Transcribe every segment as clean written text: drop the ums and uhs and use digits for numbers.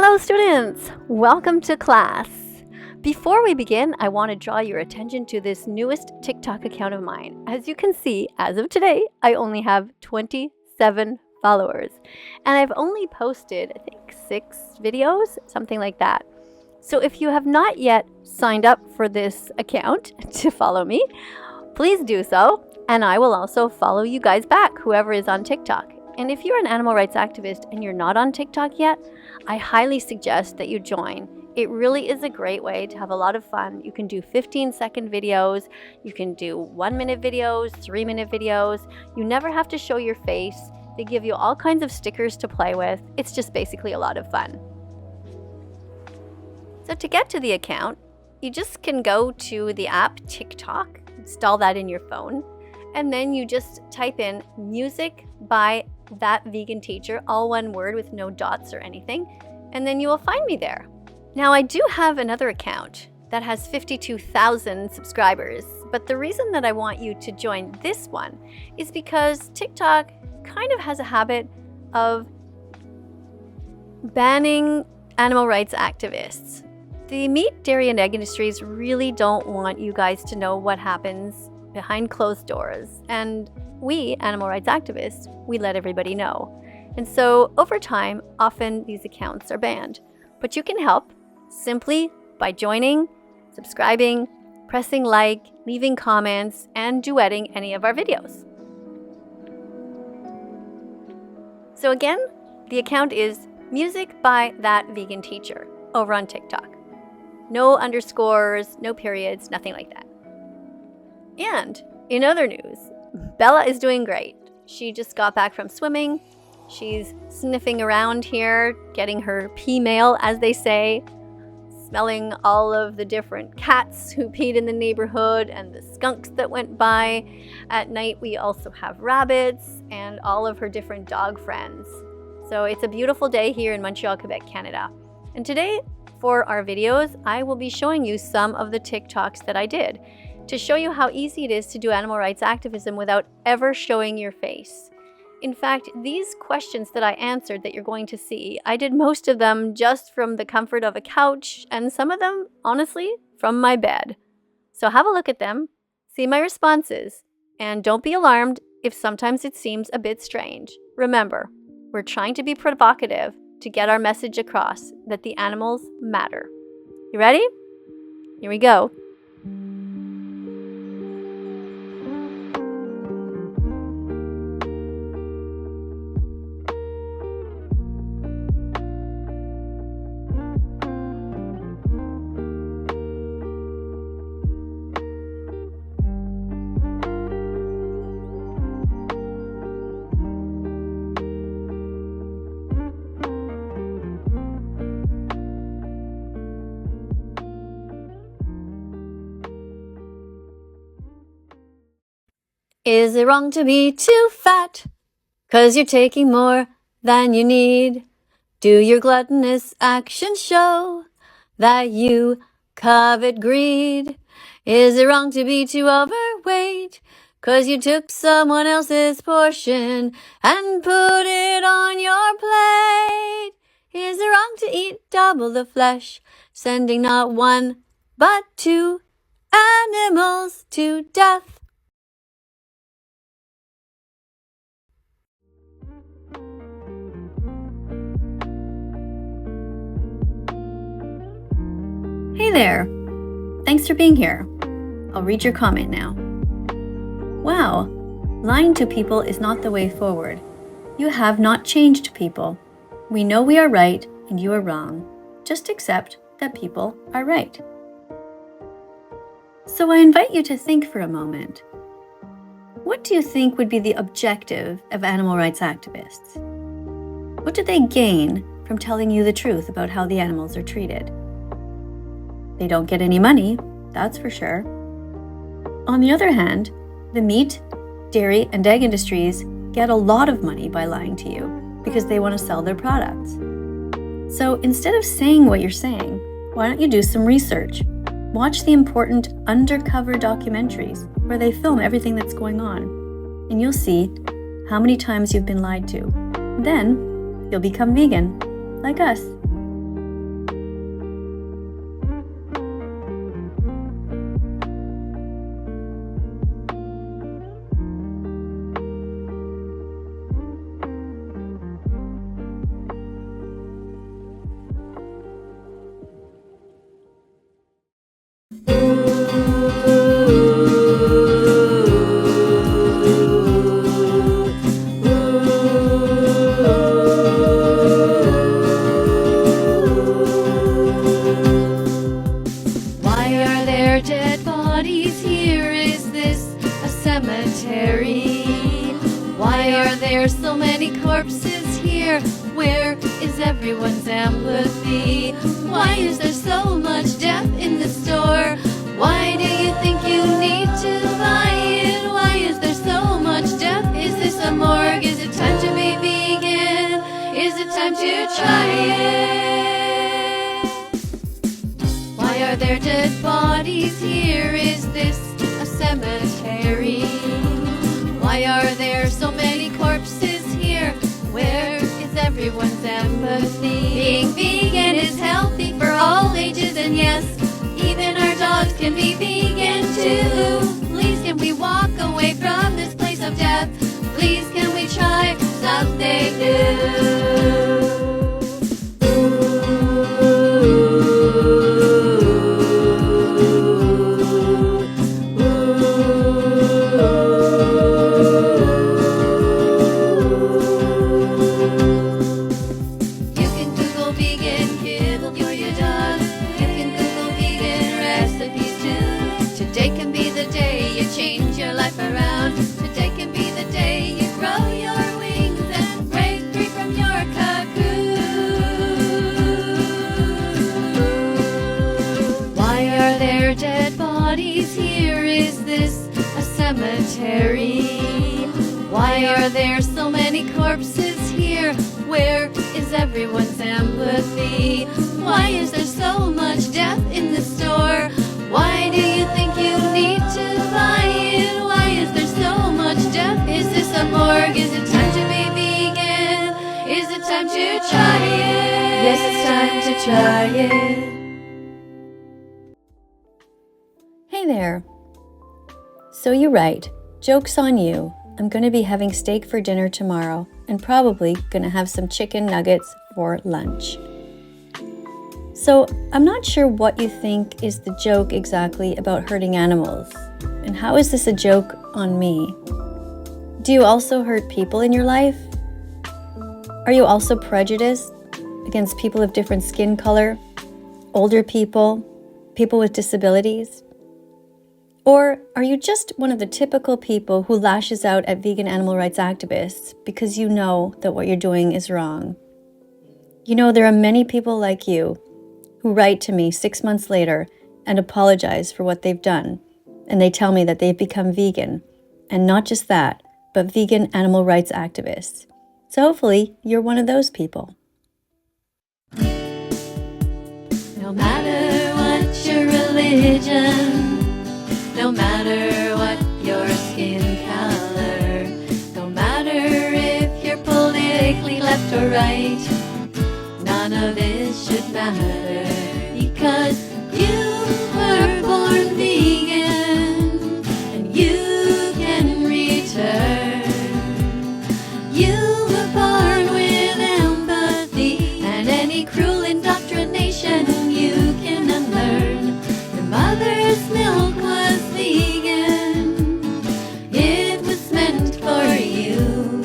Hello students! Welcome to class. Before we begin, I want to draw your attention to this newest TikTok account of mine. As you can see, as of today, I only have 27 followers. And I've only posted, I think, 6 videos, something like that. So if you have not yet signed up for this account to follow me, please do so. And I will also follow you guys back, whoever is on TikTok. And if you're an animal rights activist and you're not on TikTok yet, I highly suggest that you join. It really is a great way to have a lot of fun. You can do 15-second videos, you can do 1-minute videos, 3-minute videos. You never have to show your face. They give you all kinds of stickers to play with. It's just basically a lot of fun. So to get to the account, you just can go to the app TikTok, install that in your phone, and then you just type in music by thatveganteacher, all one word with no dots or anything, and then you will find me there. Now I do have another account that has 52,000 subscribers, but the reason that I want you to join this one is because TikTok kind of has a habit of banning animal rights activists. The meat, dairy, and egg industries really don't want you guys to know what happens behind closed doors, and we, animal rights activists, we let everybody know. And so over time, often these accounts are banned. But you can help simply by joining, subscribing, pressing like, leaving comments, and duetting any of our videos. So again, the account is music by thatveganteacher over on TikTok. No underscores, no periods, nothing like that. And in other news, Bella is doing great. She just got back from swimming. She's sniffing around here, getting her pee mail, as they say, smelling all of the different cats who peed in the neighborhood and the skunks that went by. At night, we also have rabbits and all of her different dog friends. So it's a beautiful day here in Montreal, Quebec, Canada. And today, for our videos, I will be showing you some of the TikToks that I did to show you how easy it is to do animal rights activism without ever showing your face. In fact, these questions that I answered that you're going to see, I did most of them just from the comfort of a couch, and some of them, honestly, from my bed. So have a look at them, see my responses, and don't be alarmed if sometimes it seems a bit strange. Remember, we're trying to be provocative to get our message across that the animals matter. You ready? Here we go. Is it wrong to be too fat? 'Cause you're taking more than you need. Do your gluttonous actions show that you covet greed? Is it wrong to be too overweight? 'Cause you took someone else's portion and put it on your plate? Is it wrong to eat double the flesh, sending not one but 2 animals to death? Hey there! Thanks for being here. I'll read your comment now. Wow, lying to people is not the way forward. You have not changed people. We know we are right and you are wrong. Just accept that people are right. So I invite you to think for a moment. What do you think would be the objective of animal rights activists? What do they gain from telling you the truth about how the animals are treated? They don't get any money, that's for sure. On the other hand, the meat, dairy, and egg industries get a lot of money by lying to you because they want to sell their products. So instead of saying what you're saying, why don't you do some research? Watch the important undercover documentaries where they film everything that's going on, and you'll see how many times you've been lied to. Then you'll become vegan, like us. everyone's empathy? Why is there so much death in the store? Why do you think you need to buy it? Why is there so much death? Is this a morgue? Is it time to be vegan? Is it time to try it? Why are there dead bodies here? Is this a cemetery? Why are there so many corpses here? Where is everyone's empathy? Being vegan is healthy for all ages, and yes, even our dogs can be vegan too. Please can we walk away from this place of death? Please can we try something new? Why are there so many corpses here? Where is everyone's empathy? Why is there so much death in the store? Why do you think you need to buy it? Why is there so much death? Is this a morgue? Is it time to be vegan? Is it time to try it? Yes, it's time to try it. Hey there. So you're right. Joke's on you. I'm going to be having steak for dinner tomorrow and probably going to have some chicken nuggets for lunch. So I'm not sure what you think is the joke exactly about hurting animals. And how is this a joke on me? Do you also hurt people in your life? Are you also prejudiced against people of different skin color, older people, people with disabilities? Or are you just one of the typical people who lashes out at vegan animal rights activists because you know that what you're doing is wrong? You know, there are many people like you who write to me 6 months later and apologize for what they've done. And they tell me that they've become vegan. And not just that, but vegan animal rights activists. So hopefully you're one of those people. No matter what your religion, no matter what your skin color, no matter if you're politically left or right, none of it should matter, because you were born vegan and you can return. You were born with empathy, and any cruel indoctrination you can unlearn. Your mother's milk was vegan, it was meant for you,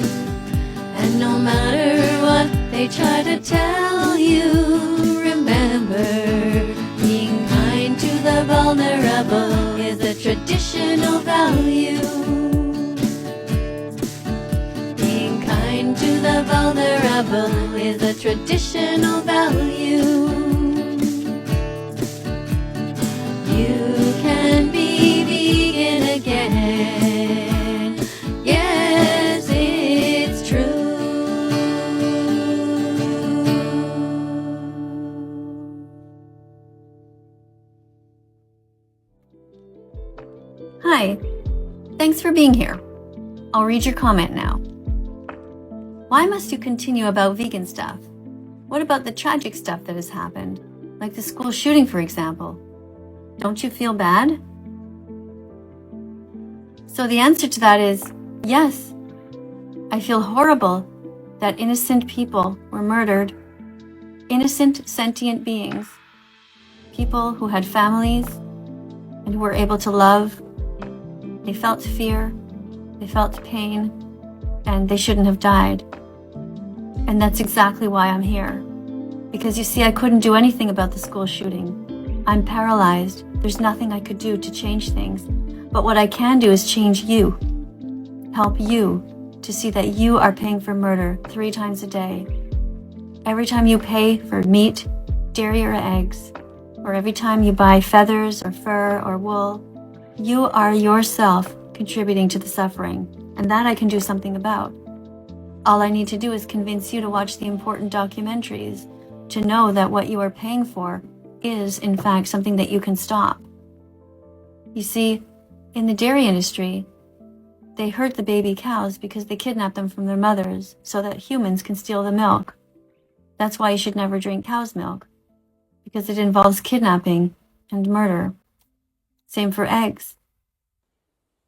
and no matter what they try to tell you, remember, being kind to the vulnerable is a traditional value. Being kind to the vulnerable is a traditional value. You can be vegan again. Yes, it's true. Hi, thanks for being here. I'll read your comment now. Why must you continue about vegan stuff? What about the tragic stuff that has happened? Like the school shooting, for example. Don't you feel bad? So the answer to that is yes. I feel horrible that innocent people were murdered. Innocent, sentient beings. People who had families and who were able to love. They felt fear, they felt pain, and they shouldn't have died. And that's exactly why I'm here. Because you see, I couldn't do anything about the school shooting. I'm paralyzed. There's nothing I could do to change things. But what I can do is change you. Help you to see that you are paying for murder 3 times a day. Every time you pay for meat, dairy, or eggs, or every time you buy feathers or fur or wool, you are yourself contributing to the suffering, and that I can do something about. All I need to do is convince you to watch the important documentaries, to know that what you are paying for is, in fact, something that you can stop. You see, in the dairy industry, they hurt the baby cows because they kidnap them from their mothers so that humans can steal the milk. That's why you should never drink cow's milk, because it involves kidnapping and murder. Same for eggs.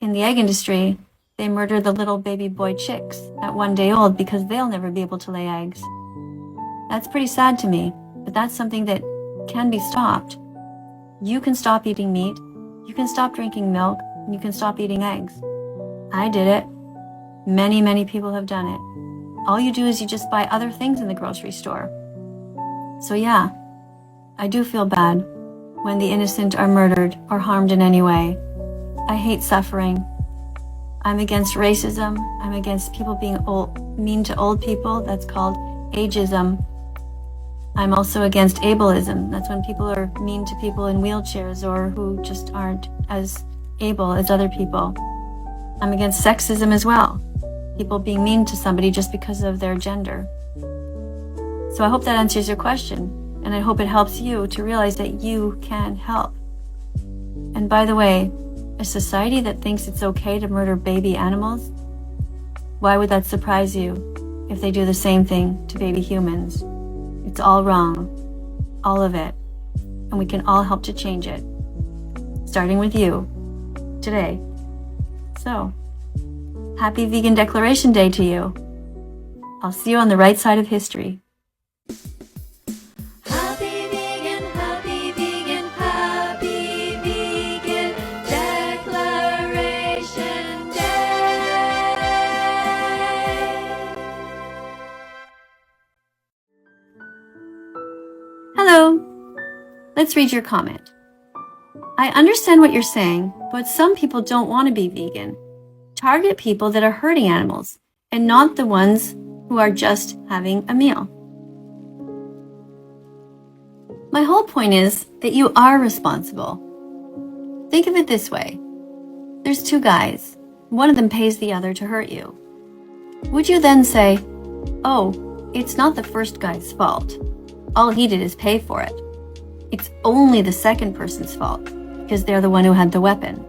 In the egg industry, they murder the little baby boy chicks at 1 day old because they'll never be able to lay eggs. That's pretty sad to me, but that's something that can be stopped. You can stop eating meat, you can stop drinking milk, and you can stop eating eggs. I did it. Many, many people have done it. All you do is you just buy other things in the grocery store. So yeah, I do feel bad when the innocent are murdered or harmed in any way. I hate suffering. I'm against racism. I'm against people being mean to old people. That's called ageism. I'm also against ableism. That's when people are mean to people in wheelchairs or who just aren't as able as other people. I'm against sexism as well. People being mean to somebody just because of their gender. So I hope that answers your question, and I hope it helps you to realize that you can help. And by the way, a society that thinks it's okay to murder baby animals, why would that surprise you if they do the same thing to baby humans? It's all wrong, all of it, and we can all help to change it, starting with you, today. So, happy Vegan Declaration Day to you. I'll see you on the right side of history. Happy vegan, happy vegan, happy vegan Declaration Day. Hello. Let's read your comment. I understand what you're saying, but some people don't want to be vegan. Target people that are hurting animals and not the ones who are just having a meal. My whole point is that you are responsible. Think of it this way. There's two guys. One of them pays the other to hurt you. Would you then say, oh, it's not the first guy's fault. All he did is pay for it. It's only the second person's fault because they're the one who had the weapon.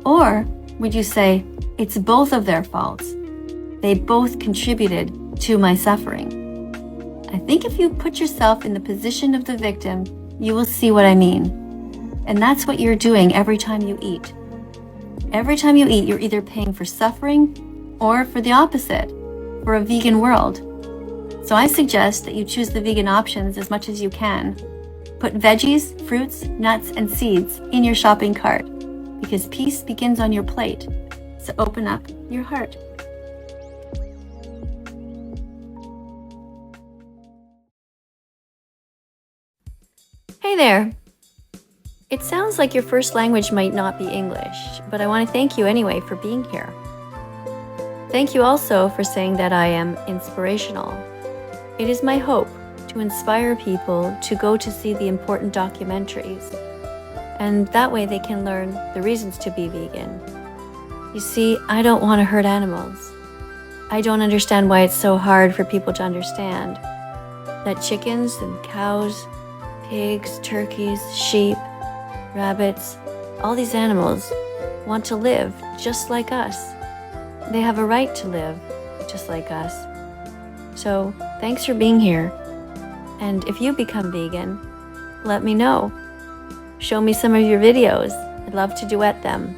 Or would you say, it's both of their faults. They both contributed to my suffering. I think if you put yourself in the position of the victim, you will see what I mean. And that's what you're doing every time you eat. Every time you eat, you're either paying for suffering or for the opposite, for a vegan world. So I suggest that you choose the vegan options as much as you can. Put veggies, fruits, nuts, and seeds in your shopping cart because peace begins on your plate. So open up your heart. Hey there. It sounds like your first language might not be English, but I want to thank you anyway for being here. Thank you also for saying that I am inspirational. It is my hope to inspire people to go to see the important documentaries, and that way they can learn the reasons to be vegan. You see, I don't want to hurt animals. I don't understand why it's so hard for people to understand that chickens and cows, pigs, turkeys, sheep, rabbits, all these animals want to live just like us. They have a right to live just like us. So, thanks for being here. And if you become vegan, let me know. Show me some of your videos. I'd love to duet them.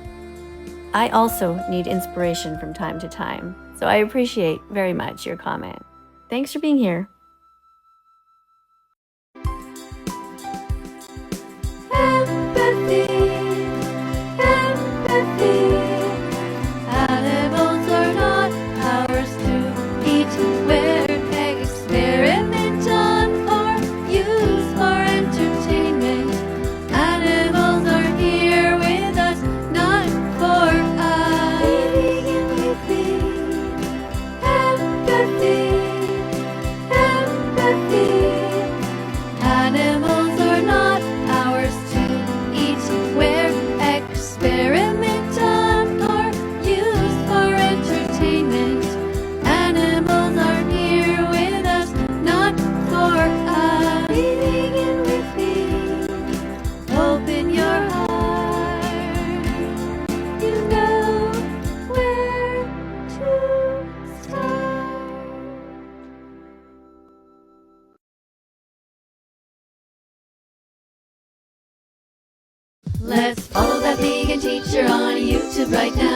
I also need inspiration from time to time, so I appreciate very much your comment. Thanks for being here. Empathy, empathy. Animals are not ours to eat. We're experiment on for use for entertainment. Animals are here with us, not for us. Empathy, empathy. Let's follow that vegan teacher on YouTube right now.